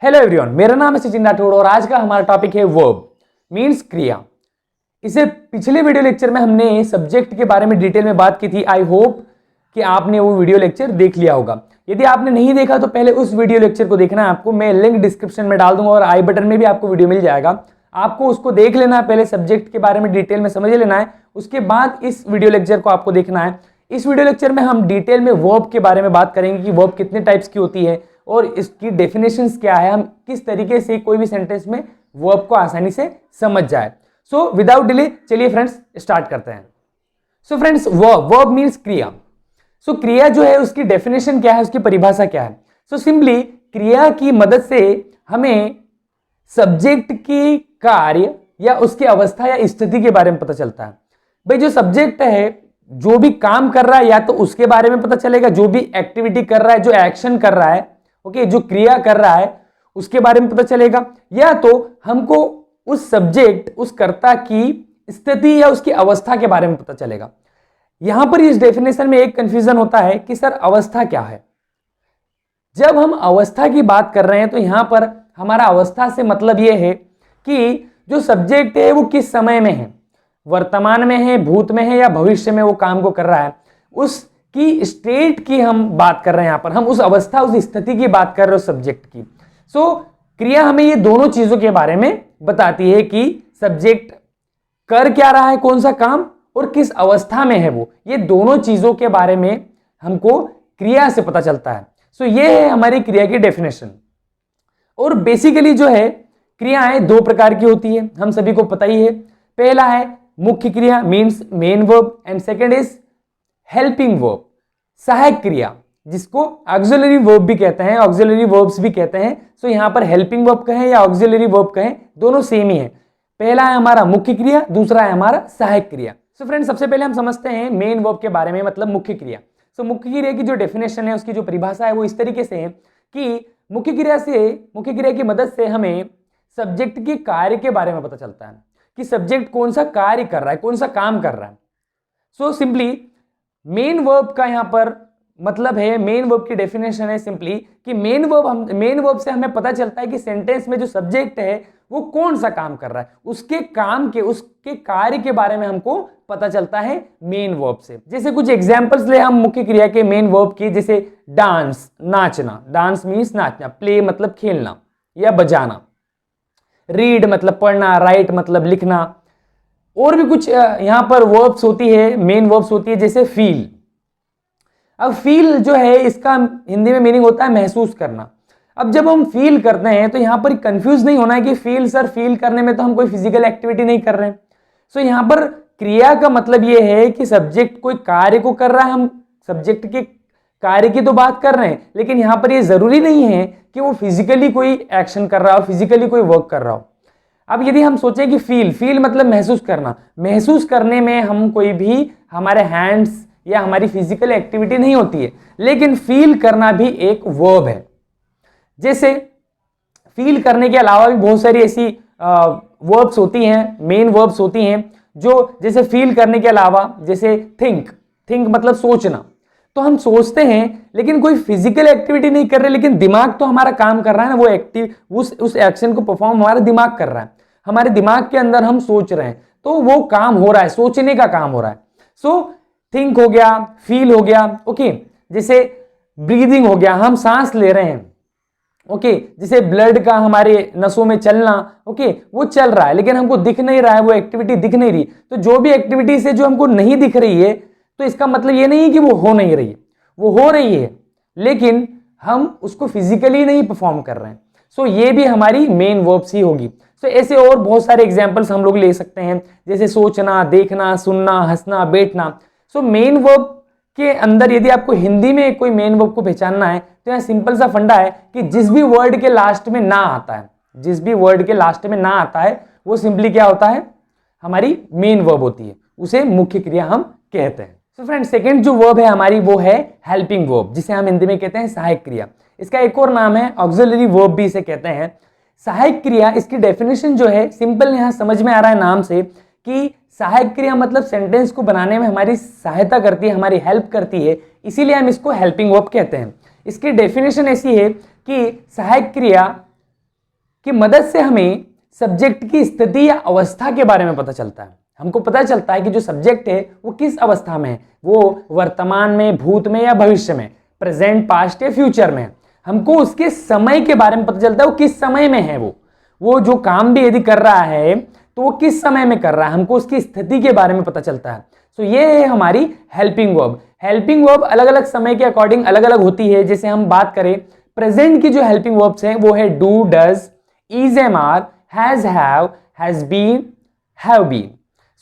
Hello everyone, मेरा नाम है सचिन राठौड़ और आज का हमारा टॉपिक है वर्ब मींस क्रिया। इसे पिछले वीडियो लेक्चर में हमने सब्जेक्ट के बारे में डिटेल में बात की थी। आई होप कि आपने वो वीडियो लेक्चर देख लिया होगा। यदि आपने नहीं देखा तो पहले उस वीडियो लेक्चर को देखना है आपको। मैं लिंक डिस्क्रिप्शन में डाल दूंगा और आई बटन में भी आपको वीडियो मिल जाएगा। आपको उसको देख लेना है, पहले सब्जेक्ट के बारे में डिटेल में समझ लेना है, उसके बाद इस वीडियो लेक्चर को आपको देखना है। इस वीडियो लेक्चर में हम डिटेल में वर्ब के बारे में बात करेंगे कि वर्ब कितने टाइप्स की होती है और इसकी डेफिनेशंस क्या है, हम किस तरीके से कोई भी सेंटेंस में वर्ब को आसानी से समझ जाए। सो विदाउट डिले चलिए फ्रेंड्स स्टार्ट करते हैं। सो फ्रेंड्स, वर्ब मींस क्रिया। सो क्रिया जो है उसकी डेफिनेशन क्या है, उसकी परिभाषा क्या है। सो सिंपली क्रिया की मदद से हमें सब्जेक्ट की कार्य या उसकी अवस्था या स्थिति के बारे में पता चलता है। भाई जो सब्जेक्ट है, जो भी काम कर रहा है या तो उसके बारे में पता चलेगा, जो भी एक्टिविटी कर रहा है, जो एक्शन कर रहा है, ओके, जो क्रिया कर रहा है उसके बारे में पता चलेगा, या तो हमको उस सब्जेक्ट, उस कर्ता की स्थिति या उसकी अवस्था के बारे में पता चलेगा। यहां पर इस डेफिनेशन में एक कंफ्यूजन होता है कि सर अवस्था क्या है। जब हम अवस्था की बात कर रहे हैं तो यहां पर हमारा अवस्था से मतलब यह है कि जो सब्जेक्ट है वो किस समय में है, वर्तमान में है, भूत में है या भविष्य में वो काम को कर रहा है, उसकी स्टेट की हम बात कर रहे हैं। यहां पर हम उस अवस्था, उस स्थिति की बात कर रहे हो सब्जेक्ट की। सो क्रिया हमें ये दोनों चीजों के बारे में बताती है कि सब्जेक्ट कर क्या रहा है, कौन सा काम, और किस अवस्था में है वो। ये दोनों चीजों के बारे में हमको क्रिया से पता चलता है। सो ये है हमारी क्रिया की डेफिनेशन। और बेसिकली जो है क्रियाएं दो प्रकार की होती है, हम सभी को पता ही है। पहला है मुख्य क्रिया means main verb, and second is helping verb, सहायक क्रिया, जिसको ऑक्सिलरी वर्ब भी कहते हैं, ऑक्सिलरी वर्ब्स भी कहते हैं। सो यहां पर हेल्पिंग वर्ब कहें या ऑक्सिलरी वर्ब कहें, दोनों सेम ही है। पहला है हमारा मुख्य क्रिया, दूसरा है हमारा सहायक क्रिया। सो फ्रेंड्स, सबसे पहले हम समझते हैं मेन वर्ब के बारे में, मतलब मुख्य क्रिया। सो मुख्य क्रिया की जो डेफिनेशन है, उसकी जो परिभाषा है वो इस तरीके से है कि मुख्य क्रिया की मदद से हमें सब्जेक्ट के कार्य के बारे में पता चलता है कि सब्जेक्ट कौन सा कार्य कर रहा है, कौन सा काम कर रहा है। सो सिंपली मेन वर्ब का यहां पर मतलब है, मेन वर्ब की डेफिनेशन है सिंपली कि मेन वर्ब से हमें पता चलता है कि सेंटेंस में जो सब्जेक्ट है वो कौन सा काम कर रहा है, उसके काम के, उसके कार्य के बारे में हमको पता चलता है मेन वर्ब से। जैसे कुछ एग्जांपल्स ले हम मुख्य क्रिया के मेन वर्ब की, जैसे डांस, नाचना, डांस मींस नाचना, प्ले मतलब खेलना या बजाना, रीड मतलब पढ़ना, राइट मतलब लिखना, और भी कुछ यहां पर वर्ब्स होती है, मेन वर्ब्स होती है, जैसे फील। अब फील जो है इसका हिंदी में मीनिंग होता है महसूस करना। अब जब हम फील करते हैं तो यहां पर कंफ्यूज नहीं होना है कि फील, सर फील करने में तो हम कोई फिजिकल एक्टिविटी नहीं कर रहे हैं। सो यहां पर क्रिया का मतलब यह है कि सब्जेक्ट कोई कार्य को कर रहा है, हम सब्जेक्ट के कार्य की तो बात कर रहे हैं, लेकिन यहां पर यह जरूरी नहीं है कि वो फिजिकली कोई एक्शन कर रहा हो, फिजिकली कोई वर्क कर रहा हो। अब यदि हम सोचें कि फील मतलब महसूस करना, महसूस करने में हम कोई भी हमारे हैंड्स या हमारी फिजिकल एक्टिविटी नहीं होती है, लेकिन फील करना भी एक वर्ब है। जैसे फील करने के अलावा भी बहुत सारी ऐसी वर्ब्स होती हैं, मेन वर्ब्स होती हैं, जो जैसे फील करने के अलावा, जैसे थिंक मतलब सोचना। तो हम सोचते हैं लेकिन कोई फिजिकल एक्टिविटी नहीं कर रहे, लेकिन दिमाग तो हमारा काम कर रहा है ना, वो उस एक्शन को परफॉर्म हमारा दिमाग कर रहा है। हमारे दिमाग के अंदर हम सोच रहे हैं, तो वो काम हो रहा है, सोचने का काम हो रहा है। सो थिंक हो गया, फील हो गया, ओके। जैसे ब्रीदिंग हो गया, हम सांस ले रहे हैं, ओके। जैसे ब्लड का हमारे नसों में चलना, ओके, वो चल रहा है लेकिन हमको दिख नहीं रहा है, वो एक्टिविटी दिख नहीं रही। तो जो भी एक्टिविटी से जो हमको नहीं दिख रही है, तो इसका मतलब ये नहीं है कि वो हो नहीं रही है, वो हो रही है, लेकिन हम उसको फिजिकली नहीं परफॉर्म कर रहे हैं। सो ये भी हमारी मेन वर्ब्स ही होगी। सो ऐसे और बहुत सारे एग्जाम्पल्स हम लोग ले सकते हैं, जैसे सोचना, देखना, सुनना, हंसना, बैठना। सो मेन वर्ब के अंदर यदि आपको हिंदी में कोई मेन वर्ब को पहचानना है तो यह सिंपल सा फंडा है कि जिस भी वर्ड के लास्ट में ना आता है, जिस भी वर्ड के लास्ट में ना आता है, वो सिंपली क्या होता है, हमारी मेन वर्ब होती है, उसे मुख्य क्रिया हम कहते हैं। तो फ्रेंड्स, सेकंड जो वर्ब है हमारी वो है हेल्पिंग वर्ब, जिसे हम हिंदी में कहते हैं सहायक क्रिया। इसका एक और नाम है ऑक्सिलरी वर्ब भी इसे कहते हैं। सहायक क्रिया, इसकी डेफिनेशन जो है सिंपल यहां समझ में आ रहा है नाम से कि सहायक क्रिया मतलब सेंटेंस को बनाने में हमारी सहायता करती है, हमारी हेल्प करती है, इसीलिए हम इसको हेल्पिंग वर्ब कहते हैं। इसकी डेफिनेशन ऐसी है कि सहायक क्रिया की मदद से हमें सब्जेक्ट की स्थिति या अवस्था के बारे में पता चलता है। हमको पता चलता है कि जो सब्जेक्ट है वो किस अवस्था में है, वो वर्तमान में, भूत में या भविष्य में, प्रेजेंट, पास्ट या फ्यूचर में है। हमको उसके समय के बारे में पता चलता है, वो किस समय में है, वो जो काम भी यदि कर रहा है तो वो किस समय में कर रहा है, हमको उसकी स्थिति के बारे में पता चलता है। सो ये है हमारी हेल्पिंग वर्ब। हेल्पिंग वर्ब अलग अलग समय के अकॉर्डिंग अलग अलग होती है। जैसे हम बात करें प्रेजेंट की जो हेल्पिंग वर्ब्स हैं वो है do, does, is, am, are, has, have, has been, have been.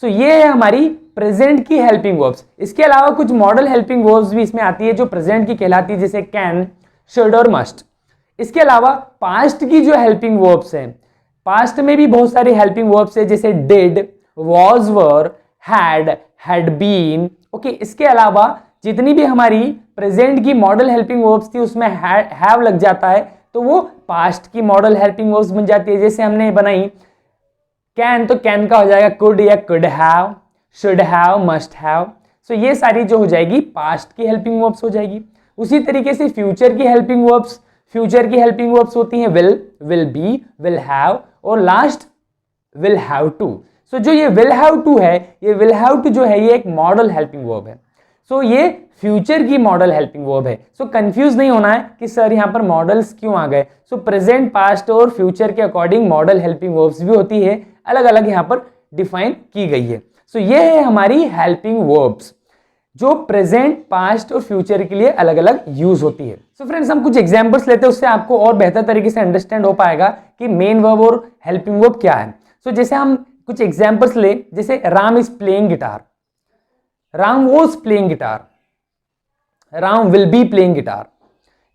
So ये है हमारी प्रेजेंट की हेल्पिंग वर्ब्स। इसके अलावा कुछ मॉडल हेल्पिंग वर्ब्स भी इसमें आती है जो प्रेजेंट की कहलाती है, जैसे कैन, शुड और मस्ट। इसके अलावा पास्ट की जो हेल्पिंग वर्ब्स हैं, पास्ट में भी बहुत सारी हेल्पिंग वर्ब्स है, जैसे did, was, were, had been. Okay, इसके अलावा जितनी भी हमारी प्रेजेंट की मॉडल हेल्पिंग वर्ब्स थी उसमें हैव लग जाता है तो वो पास्ट की मॉडल हेल्पिंग वर्ब्स बन जाती है। जैसे हमने बनाई कैन, तो कैन का हो जाएगा कुड या could have, should have, must have. So ये सारी जो हो जाएगी पास्ट की हेल्पिंग वर्ब्स हो जाएगी। उसी तरीके से फ्यूचर की हेल्पिंग वर्ब्स, फ्यूचर की हेल्पिंग वर्ब्स होती हैं विल बी, विल हैव और लास्ट विल हैव टू। सो जो ये विल हैव टू है, ये विल हैव टू जो है ये एक मॉडल हेल्पिंग वर्ब है। सो ये फ्यूचर की मॉडल हेल्पिंग वर्ब है। सो कंफ्यूज नहीं होना है कि सर यहाँ पर मॉडल्स क्यों आ गए। सो प्रेजेंट, पास्ट और फ्यूचर के अकॉर्डिंग मॉडल हेल्पिंग वर्ब्स भी होती है, अलग अलग यहाँ पर डिफाइन की गई है। सो ये है हमारी हेल्पिंग वर्ब्स जो प्रेजेंट, पास्ट और फ्यूचर के लिए अलग अलग यूज होती है। सो फ्रेंड्स, हम कुछ एग्जांपल्स लेते हैं, उससे आपको और बेहतर तरीके से अंडरस्टैंड हो पाएगा कि मेन वर्ब और हेल्पिंग वर्ब क्या है। सो जैसे हम कुछ एग्जांपल्स ले, जैसे Ram is playing guitar, Ram was playing guitar, Ram will be playing guitar.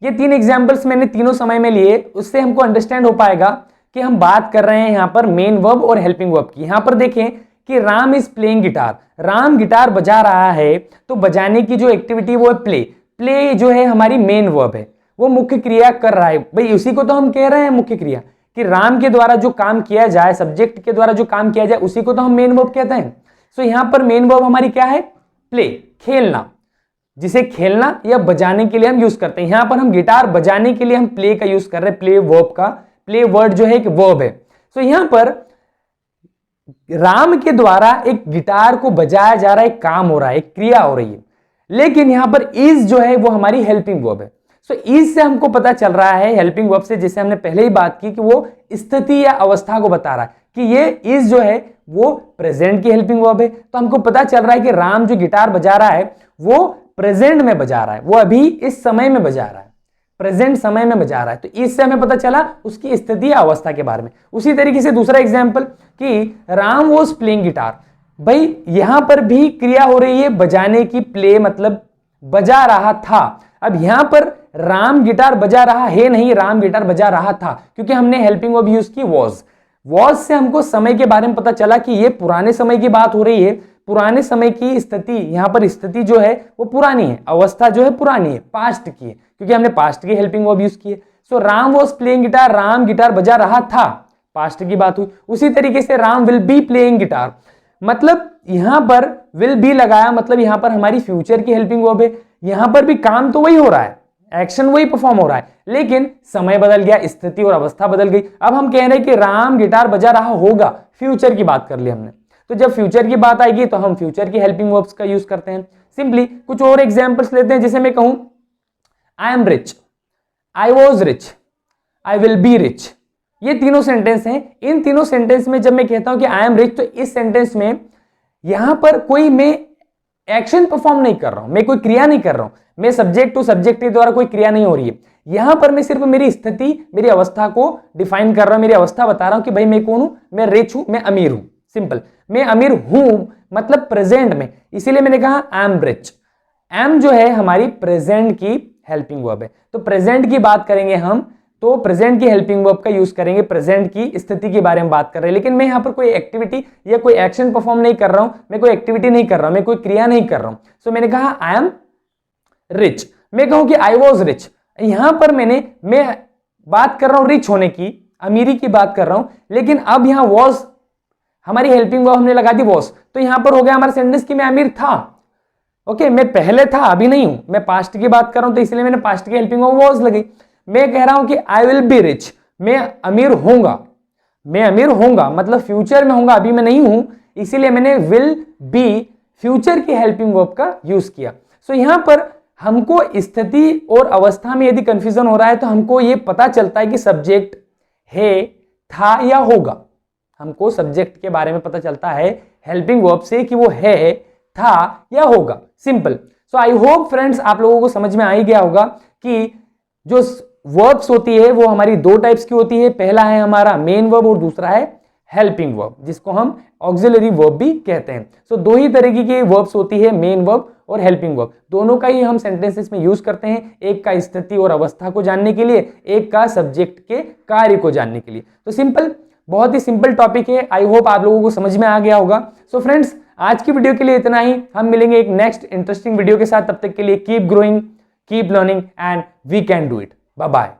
ये तीन एग्जांपल्स मैंने तीनों समय में लिए, उससे हमको अंडरस्टैंड हो पाएगा कि हम बात कर रहे हैं यहाँ पर मेन वर्ब और हेल्पिंग वर्ब की। यहाँ पर देखें कि Ram is playing guitar, Ram guitar बजा रहा है, तो बजाने की जो एक्टिविटी वो है प्ले। प्ले जो है हमारी मेन वर्ब है, वो मुख्य क्रिया कर रहा है। भाई उसी को तो हम कह रहे हैं मुख्य क्रिया, कि राम के द्वारा जो काम किया जाए, सब्जेक्ट के द्वारा जो काम किया जाए उसी को तो हम मेन वर्ब कहते हैं। सो यहाँ पर मेन वर्ब हमारी क्या है? प्ले, खेलना, जिसे खेलना या बजाने के लिए हम यूज करते हैं। यहां पर हम गिटार बजाने के लिए हम प्ले का यूज कर रहे हैं, प्ले वर्ब का। प्ले वर्ड जो है एक वर्ब है। सो यहां पर राम के द्वारा एक गिटार को बजाया जा रहा है, एक काम हो रहा है, एक क्रिया हो रही है। लेकिन यहां पर इज जो है वो हमारी हेल्पिंग वर्ब है। सो इज से हमको पता चल रहा है हेल्पिंग वर्ब से, जैसे हमने पहले ही बात की कि वो स्थिति या अवस्था को बता रहा है कि ये इज जो है वो प्रेजेंट की हेल्पिंग वर्ब है। तो हमको पता चल रहा है कि राम जो गिटार बजा रहा है वो प्रेजेंट में बजा रहा है, वो अभी इस समय में बजा रहा है, प्रेजेंट समय में बजा रहा है। तो इससे हमें पता चला उसकी स्थिति या अवस्था के बारे में। उसी तरीके से दूसरा एग्जांपल कि राम वॉज प्लेइंग गिटार, भाई यहां पर भी क्रिया हो रही है बजाने की, प्ले मतलब बजा रहा था। अब यहां पर राम गिटार बजा रहा है नहीं, राम गिटार बजा रहा था, क्योंकि हमने हेल्पिंग वर्ब यूज की वॉज। वॉज से हमको समय के बारे में पता चला कि ये पुराने समय की बात हो रही है, पुराने समय की स्थिति। यहां पर स्थिति जो है वो पुरानी है, अवस्था जो है पुरानी है, पास्ट की है, क्योंकि हमने पास्ट की हेल्पिंग वर्ब यूज की है। So Ram was playing guitar, Ram guitar बजा रहा था, पास्ट की बात हुई। उसी तरीके से Ram will be playing guitar, मतलब यहां पर विल बी लगाया, मतलब यहां पर हमारी फ्यूचर की हेल्पिंग वर्ब है। यहां पर भी काम तो वही हो रहा है, एक्शन वही परफॉर्म हो रहा है, लेकिन समय बदल गया, स्थिति और अवस्था बदल गई। अब हम कह रहे हैं कि राम गिटार बजा रहा होगा, फ्यूचर की बात कर ली हमने। तो जब फ्यूचर की बात आएगी तो हम फ्यूचर की हेल्पिंग वर्ब्स का यूज करते हैं। सिंपली कुछ और एग्जांपल्स लेते हैं, जैसे मैं कहूं I am rich, I was rich, I will be rich. ये तीनों सेंटेंस हैं। इन तीनों सेंटेंस में जब मैं कहता हूं कि आई एम रिच, तो इस सेंटेंस में यहां पर कोई मैं एक्शन परफॉर्म नहीं कर रहा हूं, मैं कोई क्रिया नहीं कर रहा हूं, मैं सब्जेक्ट टू सब्जेक्ट के द्वारा कोई क्रिया नहीं हो रही है। यहां पर मैं सिर्फ मेरी स्थिति, मेरी अवस्था को डिफाइन कर रहा हूं, मेरी अवस्था बता रहा हूं कि भाई मैं कौन हूं, मैं रिच हूं, मैं अमीर हूं। सिंपल, मैं अमीर हूं मतलब प्रेजेंट में, इसीलिए मैंने कहा आई एम रिच। एम जो है हमारी प्रेजेंट की हेल्पिंग वर्ब है। तो प्रेजेंट की बात करेंगे हम, तो प्रेजेंट की हेल्पिंग वर्ब का यूज करेंगे, प्रेजेंट की स्थिति के बारे में बात कर रहे हैं। लेकिन मैं यहां पर कोई एक्टिविटी या कोई एक्शन परफॉर्म नहीं कर रहा हूं, मैं कोई एक्टिविटी नहीं कर रहा हूं, मैं कोई क्रिया नहीं कर रहा हूं। सो मैंने कहा आई एम रिच। मैं कहूं कि आई वॉज रिच, यहां पर मैं बात कर रहा हूं रिच होने की, अमीरी की बात कर रहा हूं, लेकिन अब यहां वॉज हमारी हेल्पिंग वर्ब हमने लगा दी वॉज, तो यहां पर हो गया हमारा सेंटेंस कि मैं अमीर था। ओके, मैं पहले था, अभी नहीं हूं। मैं पास्ट की बात कर रहा हूं तो इसलिए मैंने पास्ट की हेल्पिंग वर्ब वॉज लगी। मैं कह रहा हूं कि आई विल बी रिच, मैं अमीर होऊंगा, मैं अमीर होऊंगा मतलब फ्यूचर में होऊंगा, अभी मैं नहीं हूं, इसीलिए मैंने विल बी फ्यूचर की हेल्पिंग वर्ब का यूज किया। सो यहां पर हमको स्थिति और अवस्था में यदि कंफ्यूजन हो रहा है तो हमको यह पता चलता है कि सब्जेक्ट है, था या होगा। हमको सब्जेक्ट के बारे में पता चलता है हेल्पिंग वर्ब से कि वो है, था या होगा। Simple. So I hope friends आप लोगों को समझ में आ ही गया होगा कि जो वर्ब्स होती है वो हमारी दो टाइप्स की होती है। पहला है हमारा मेन वर्ब और दूसरा है हेल्पिंग वर्ब, जिसको हम ऑक्सिलरी वर्ब भी कहते हैं। सो दो ही तरीके की वर्ब्स होती है, मेन वर्ब और हेल्पिंग वर्ब। दोनों का ही हम सेंटेंसेस में यूज करते हैं, एक का स्थिति और अवस्था को जानने के लिए, एक का सब्जेक्ट के कार्य को जानने के लिए। तो सिंपल, बहुत ही सिंपल टॉपिक है। आई होप आप लोगों को समझ में आ गया होगा। सो फ्रेंड्स आज की वीडियो के लिए इतना ही। हम मिलेंगे एक नेक्स्ट इंटरेस्टिंग वीडियो के साथ। तब तक के लिए keep growing, keep learning and we can do it. Bye bye.